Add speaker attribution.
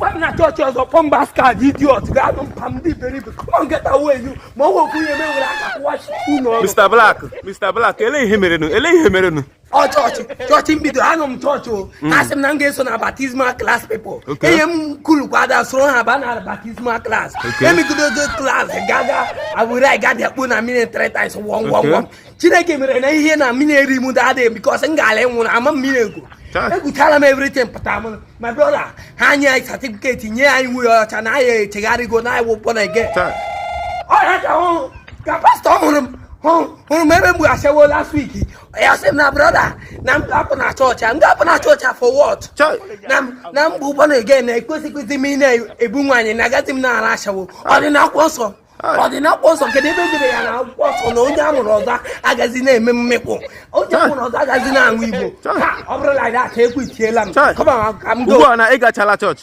Speaker 1: I'm not touch us upon basket, idiot. God, I'm very come on, get away. You,
Speaker 2: Mr. Black, ele Hemerenu.
Speaker 1: Oh, church in video. I am church. As I'm not getting on baptismal class people. I am cool. But I saw her banner baptismal class. Let me go to the class. Gaga, I will write Gaga put a minute 3 times. One. Chile came in and I hear a minute remove that day because I'm a miracle. I could tell him everything, but my brother, Hanya certificate in here, and we are Tanaya, Tegari go now, what I get. All right, Pastor. Remember, I said, well, last week, I said, now, brother, now up on our church, I'm up on our church for what? Now, move on again, a consequently mean a boom, and I got him now, I shall, or the now also. Or the now also can even be an also no down or that agazine memo. Oh, that agazine, we go. Over like that, take with Come on, I'm going to Ega Chala Church.